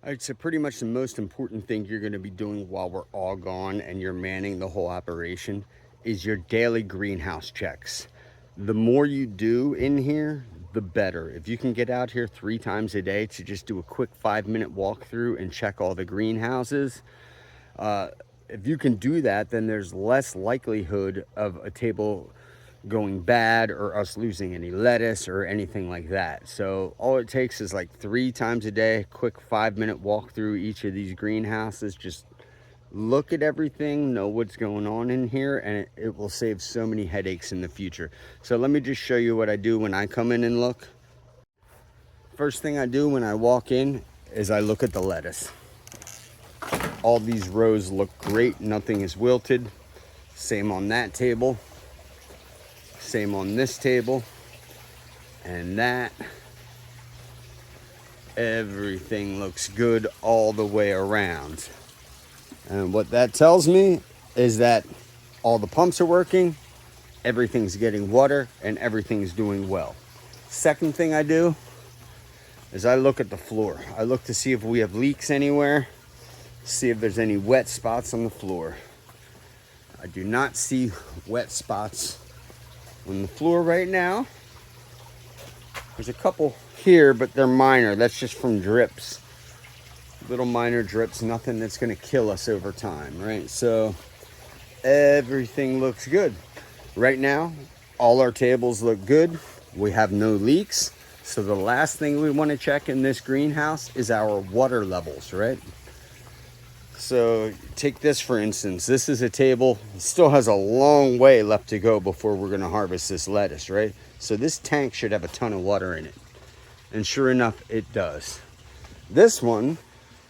All right, so pretty much the most important thing you're going to be doing while we're all gone and you're manning the whole operation is your daily greenhouse checks. The more you do in here, the better. If you can get out here 3 times a day to just do a quick 5-minute walkthrough and check all the greenhouses, if you can do that, then there's less likelihood of a table going bad or us losing any lettuce or anything like that. So all it takes is like 3 times a day, quick 5-minute walk through each of these greenhouses. Just look at everything, know what's going on in here, and it will save so many headaches in the future. So let me just show you what I do when I come in and look. First thing I do when I walk in is I look at the lettuce. All these rows look great, nothing is wilted. Same on that table. Same on this table and that. Everything looks good all the way around. And what that tells me is that all the pumps are working, everything's getting water, and everything's doing well. Second thing I do is I look at the floor. I look to see if we have leaks anywhere, see if there's any wet spots on the floor. I do not see wet spots on the floor right now. There's a couple here, but they're minor. That's just from drips. Little minor drips, nothing that's gonna kill us over time, right? So everything looks good. Right now, all our tables look good. We have no leaks. So the last thing we wanna check in this greenhouse is our water levels, right? So take this for instance. This is a table, it still has a long way left to go before we're gonna harvest this lettuce, right? So this tank should have a ton of water in it. And sure enough, it does. This one,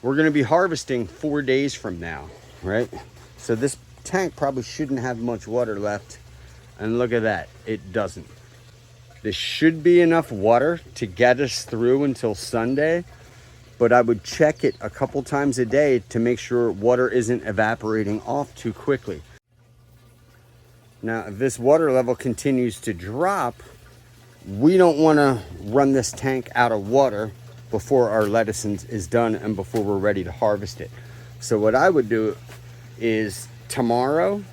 we're gonna be harvesting 4 days from now, right? So this tank probably shouldn't have much water left. And look at that, it doesn't. This should be enough water to get us through until Sunday, but I would check it a couple times a day to make sure water isn't evaporating off too quickly. Now, if this water level continues to drop, we don't want to run this tank out of water before our lettuce is done and before we're ready to harvest it. So what I would do is tomorrow,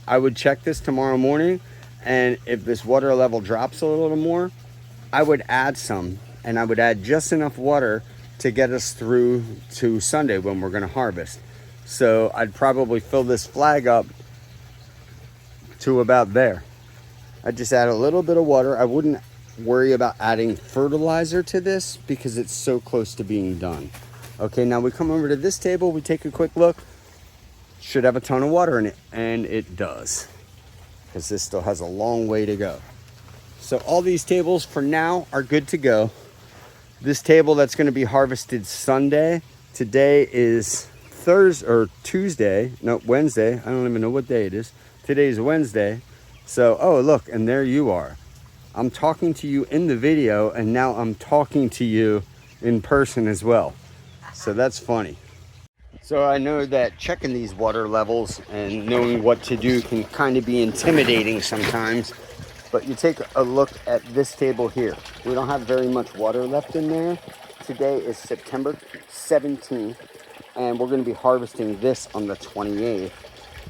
I would check this tomorrow morning, and if this water level drops a little more, I would add some, and I would add just enough water to get us through to Sunday when we're going to harvest. So I'd probably fill this flag up to about there. I'd just add a little bit of water. I wouldn't worry about adding fertilizer to this because it's so close to being done. Okay, now we come over to this table, we take a quick look. Should have a ton of water in it, and it does, because this still has a long way to go. So all these tables for now are good to go. This table that's going to be harvested Sunday, today is Wednesday. I don't even know what day it is. Today is Wednesday. So, oh, look, and there you are. I'm talking to you in the video, and now I'm talking to you in person as well. So that's funny. So I know that checking these water levels and knowing what to do can kind of be intimidating sometimes. But you take a look at this table here. We don't have very much water left in there. Today is September 17th, and we're gonna be harvesting this on the 28th.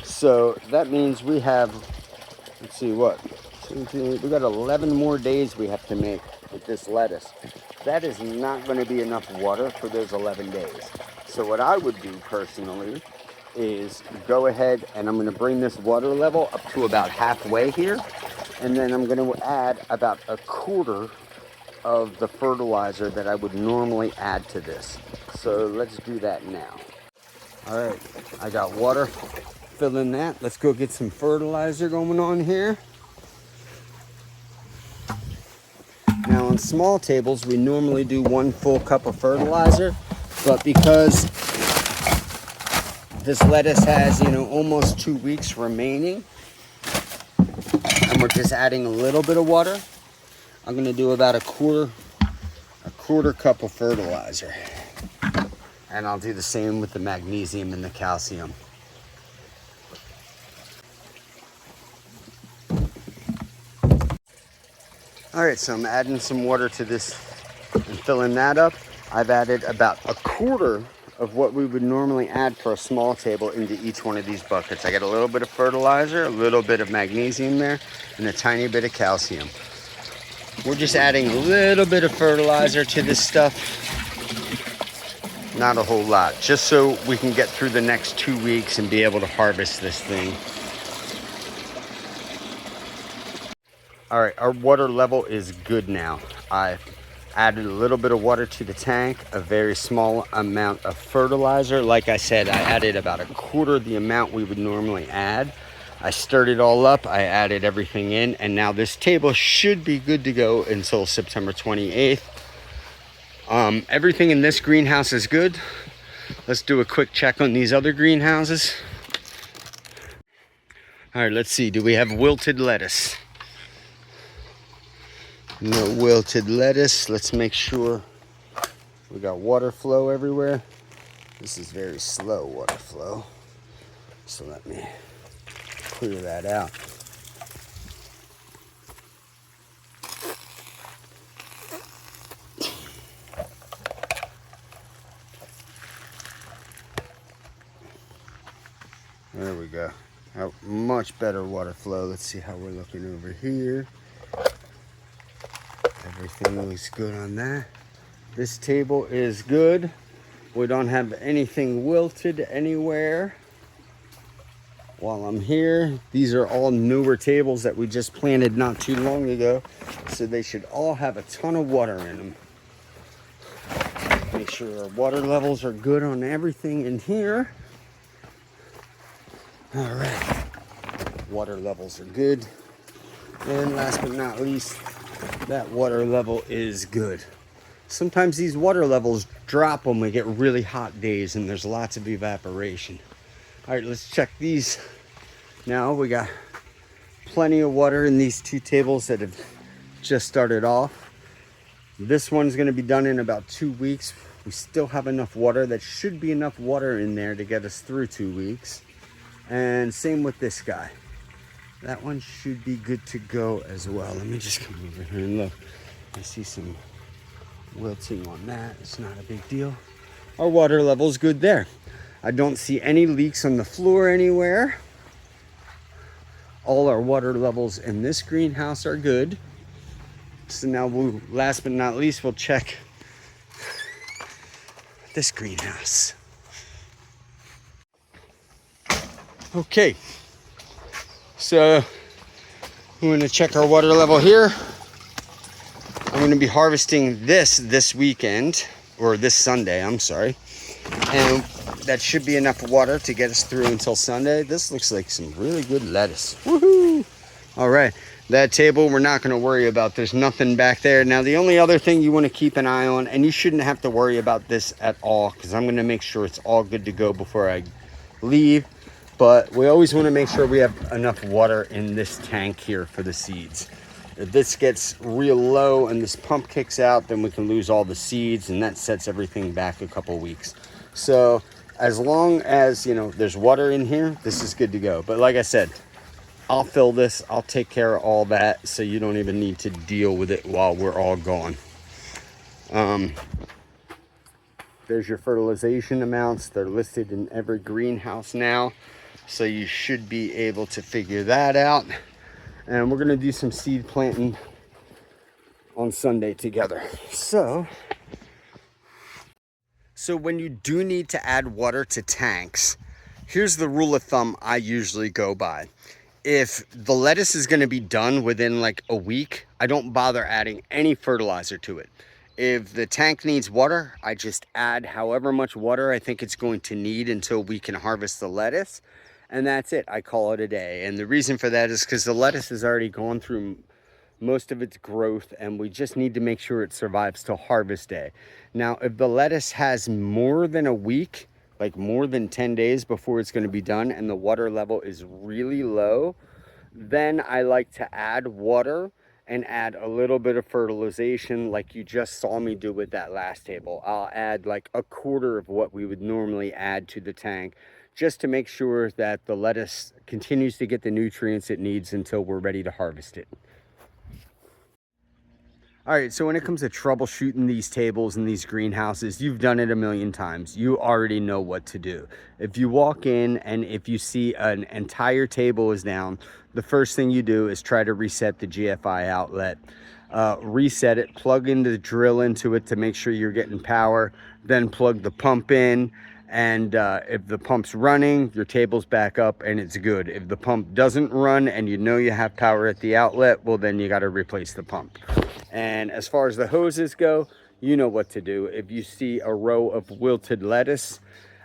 So that means we have, let's see what, 17, we got 11 more days we have to make with this lettuce. That is not gonna be enough water for those 11 days. So what I would do personally is go ahead and I'm gonna bring this water level up to about halfway here. And then I'm going to add about a quarter of the fertilizer that I would normally add to this. So let's do that now. All right, I got water filling that. Let's go get some fertilizer going on here. Now on small tables, we normally do 1 full cup of fertilizer, but because this lettuce has, almost 2 weeks remaining, and we're just adding a little bit of water, I'm gonna do about a quarter cup of fertilizer. And I'll do the same with the magnesium and the calcium. All right, so I'm adding some water to this and filling that up. I've added about a quarter of what we would normally add for a small table into each one of these buckets. I got a little bit of fertilizer, a little bit of magnesium there, and a tiny bit of calcium. We're just adding a little bit of fertilizer to this stuff. Not a whole lot, just so we can get through the next 2 weeks and be able to harvest this thing. All right, our water level is good now. I've added a little bit of water to the tank, a very small amount of fertilizer. Like I said, I added about a quarter of the amount we would normally add. I stirred it all up, I added everything in, and now this table should be good to go until September 28th. Everything in this greenhouse is good. Let's do a quick check on these other greenhouses. All right, let's see, do we have wilted lettuce? No wilted lettuce. Let's make sure we got water flow everywhere. This is very slow water flow. So let me clear that out. There we go. Much better water flow. Let's see how we're looking over here. Everything looks good on that. This table is good. We don't have anything wilted anywhere. While I'm here, these are all newer tables that we just planted not too long ago, so they should all have a ton of water in them. Make sure our water levels are good on everything in here. All right, water levels are good. And last but not least, that water level is good. Sometimes these water levels drop when we get really hot days and there's lots of evaporation. All right, let's check these. Now we got plenty of water in these two tables that have just started off. This one's gonna be done in about 2 weeks. We still have enough water. That should be enough water in there to get us through 2 weeks. And same with this guy. That one should be good to go as well. Let me just come over here and look. I see some wilting on that. It's not a big deal. Our water level's good there. I don't see any leaks on the floor anywhere. All our water levels in this greenhouse are good. So now last but not least, we'll check this greenhouse. Okay. So we're going to check our water level here. I'm going to be harvesting this weekend, or this Sunday, I'm sorry. And that should be enough water to get us through until Sunday. This looks like some really good lettuce. Woohoo! All right, that table we're not going to worry about. There's nothing back there. Now, the only other thing you want to keep an eye on, and you shouldn't have to worry about this at all, because I'm going to make sure it's all good to go before I leave. But we always want to make sure we have enough water in this tank here for the seeds. If this gets real low and this pump kicks out, then we can lose all the seeds, and that sets everything back a couple weeks. So as long as, you know, there's water in here, this is good to go. But like I said, I'll fill this. I'll take care of all that, so you don't even need to deal with it while we're all gone. There's your fertilization amounts. They're listed in every greenhouse now. So you should be able to figure that out. And we're gonna do some seed planting on Sunday together. So when you do need to add water to tanks, here's the rule of thumb I usually go by. If the lettuce is gonna be done within like a week, I don't bother adding any fertilizer to it. If the tank needs water, I just add however much water I think it's going to need until we can harvest the lettuce. And that's it. I call it a day. And the reason for that is because the lettuce has already gone through most of its growth, and we just need to make sure it survives till harvest day. Now, if the lettuce has more than a week, like more than 10 days before it's going to be done, and the water level is really low, then I like to add water and add a little bit of fertilization like you just saw me do with that last table. I'll add like a quarter of what we would normally add to the tank, just to make sure that the lettuce continues to get the nutrients it needs until we're ready to harvest it. All right, so when it comes to troubleshooting these tables and these greenhouses, you've done it a million times. You already know what to do. If you walk in and if you see an entire table is down, the first thing you do is try to reset the GFI outlet. Reset it, plug in the drill into it to make sure you're getting power, then plug the pump in. And if the pump's running, your table's back up and it's good. If the pump doesn't run and you know you have power at the outlet, well, then you got to replace the pump. And as far as the hoses go, you know what to do. If you see a row of wilted lettuce,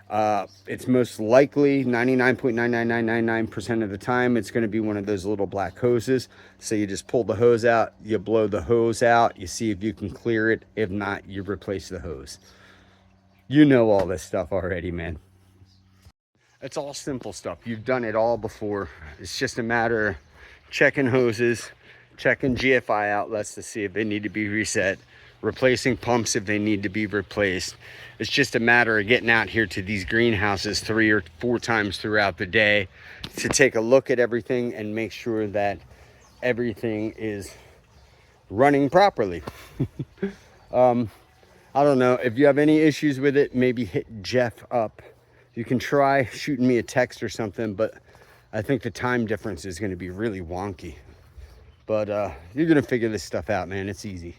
it's most likely 99.99999% of the time it's going to be one of those little black hoses. So you just pull the hose out, you blow the hose out, you see if you can clear it. If not, you replace the hose. You know all this stuff already, man. It's all simple stuff. You've done it all before. It's just a matter of checking hoses, checking GFI outlets to see if they need to be reset, replacing pumps if they need to be replaced. It's just a matter of getting out here to these greenhouses 3 or 4 times throughout the day to take a look at everything and make sure that everything is running properly. I don't know. If you have any issues with it, maybe hit Jeff up. You can try shooting me a text or something, but I think the time difference is going to be really wonky. But you're going to figure this stuff out, man. It's easy.